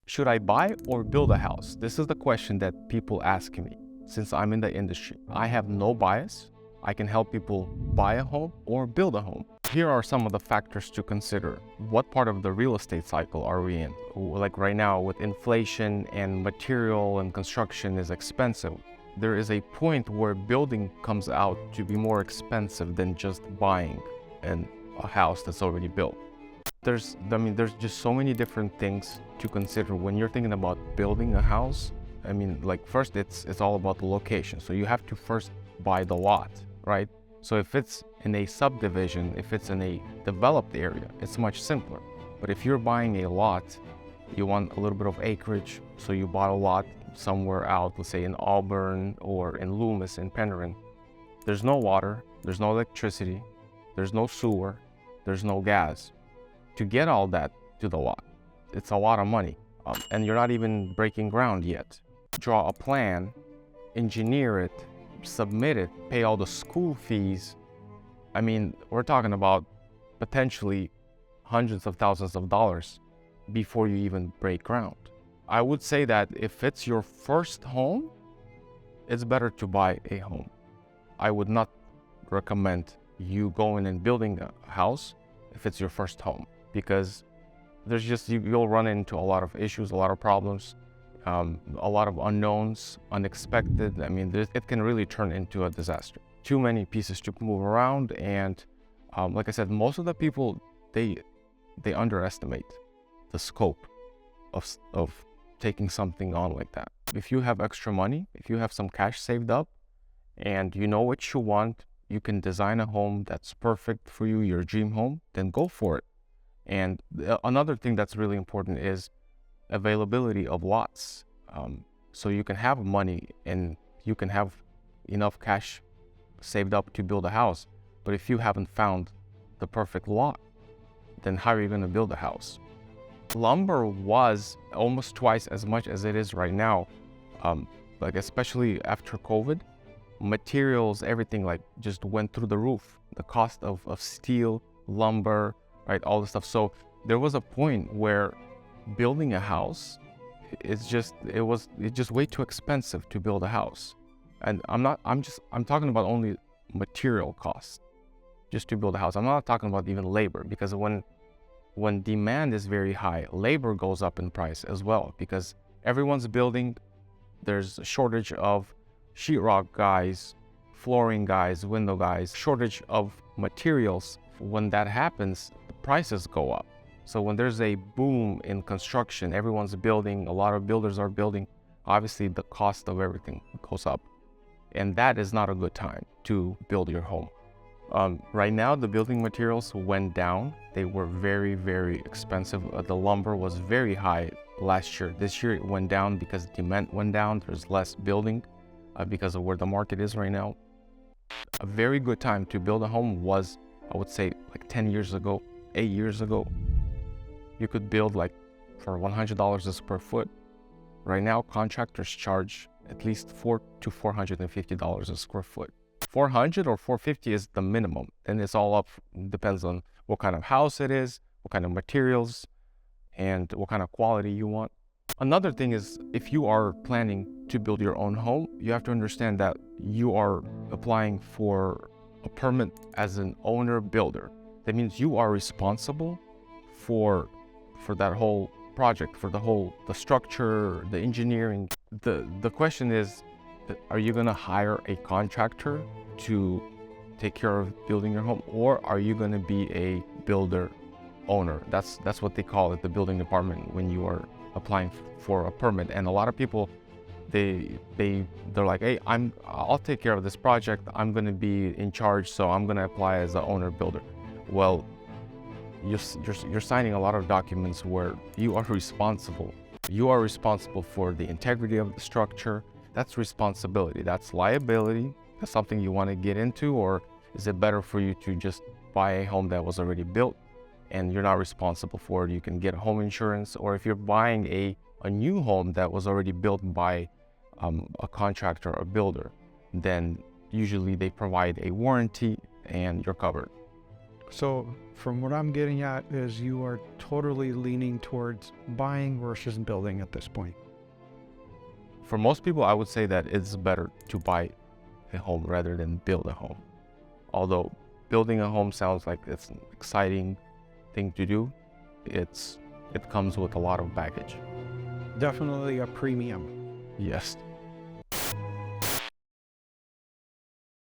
Should I buy or build a house? This is the question that people ask me since I'm in the industry. I have no bias. I can help people buy a home or build a home. Here are some of the factors to consider. What part of the real estate cycle are we in? Like right now with inflation and material and construction is expensive. There is a point where building comes out to be more expensive than just buying a house that's already built. There's just so many different things to consider when you're thinking about building a house. Like first it's all about the location. So you have to first buy the lot, right? So if it's in a subdivision, if it's in a developed area, it's much simpler. But if you're buying a lot, you want a little bit of acreage. So you bought a lot somewhere out, let's say in Auburn or in Loomis, in Penryn. There's no water, there's no electricity, there's no sewer, there's no gas. To get all that to the lot, it's a lot of money. And you're not even breaking ground yet. Draw a plan, engineer it, submit it, pay all the school fees. We're talking about potentially hundreds of thousands of dollars before you even break ground. I would say that if it's your first home, it's better to buy a home. I would not recommend you going and building a house if it's your first home, because you'll run into a lot of issues, a lot of problems, a lot of unknowns, unexpected. It can really turn into a disaster. Too many pieces to move around, and like I said, most of the people, they underestimate the scope of taking something on like that. If you have extra money, if you have some cash saved up, and you know what you want, you can design a home that's perfect for you, your dream home, then go for it. And another thing that's really important is availability of lots. So you can have money and you can have enough cash saved up to build a house. But if you haven't found the perfect lot, then how are you going to build a house? Lumber was almost twice as much as it is right now. Especially after COVID, materials, everything just went through the roof. The cost of steel, lumber, right, all this stuff. So there was a point where building a house, it's just way too expensive to build a house. And I'm talking about only material costs just to build a house. I'm not talking about even labor, because when demand is very high, labor goes up in price as well, because everyone's building. There's a shortage of sheetrock guys, flooring guys, window guys, shortage of materials. When that happens, the prices go up. So when there's a boom in construction, everyone's building, a lot of builders are building, obviously the cost of everything goes up. And that is not a good time to build your home. Right now, the building materials went down. They were very, very expensive. The lumber was very high last year. This year it went down because demand went down. There's less building because of where the market is right now. A very good time to build a home was, I would say, like 10 years ago, 8 years ago. You could build for $100 a square foot. Right now, contractors charge at least $400 to $450 a square foot. $400 or $450 is the minimum. Then it's all up, depends on what kind of house it is, what kind of materials, and what kind of quality you want. Another thing is, if you are planning to build your own home, you have to understand that you are applying for a permit as an owner builder. That means you are responsible for that whole project, for the structure, the engineering. The question is, are you going to hire a contractor to take care of building your home, or are you going to be a builder owner? That's what they call it, the building department, when you are applying for a permit. And a lot of people, they're like, hey, I'll take care of this project. I'm going to be in charge, so I'm going to apply as the owner builder. Well, you're signing a lot of documents where you are responsible. You are responsible for the integrity of the structure. That's responsibility. That's liability. That's something you want to get into, or is it better for you to just buy a home that was already built and you're not responsible for it? You can get home insurance, or if you're buying a new home that was already built by a contractor or builder, then usually they provide a warranty and you're covered. So from what I'm getting at is you are totally leaning towards buying versus building at this point. For most people, I would say that it's better to buy a home rather than build a home. Although building a home sounds like it's an exciting thing to do, it comes with a lot of baggage. Definitely a premium. Yes.